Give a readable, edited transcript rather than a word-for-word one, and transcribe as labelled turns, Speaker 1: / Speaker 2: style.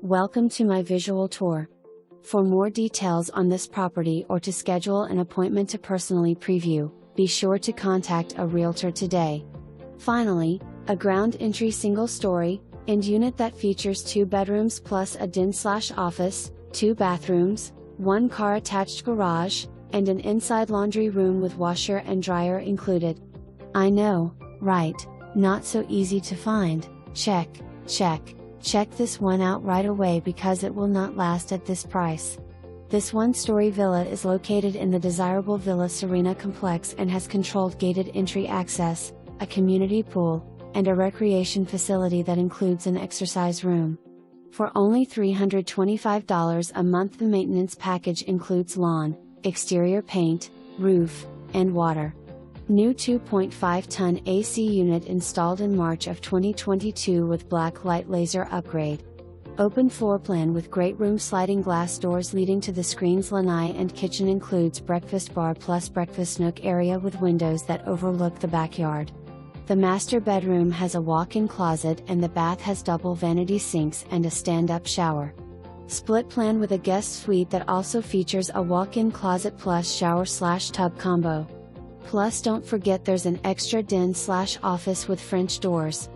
Speaker 1: Welcome to my visual tour. For more details on this property or to schedule an appointment to personally preview, be sure to contact a realtor today. Finally, a ground entry single story, and unit that features 2 bedrooms plus a den/office, 2 bathrooms, 1 car attached garage, and an inside laundry room with washer and dryer included. I know, right? Not so easy to find. Check, check. Check this one out right away because it will not last at this price. This 1-story villa is located in the desirable Villa Serena Complex and has controlled gated entry access, a community pool, and a recreation facility that includes an exercise room. For only $325 a month, the maintenance package includes lawn, exterior paint, roof, and water. New 2.5-ton AC unit installed in March of 2022 with black light laser upgrade. Open floor plan with great room sliding glass doors leading to the screens. Lanai and kitchen includes breakfast bar plus breakfast nook area with windows that overlook the backyard. The master bedroom has a walk-in closet and the bath has double vanity sinks and a stand-up shower. Split plan with a guest suite that also features a walk-in closet plus shower/tub combo. Plus don't forget there's an extra den/office with French doors.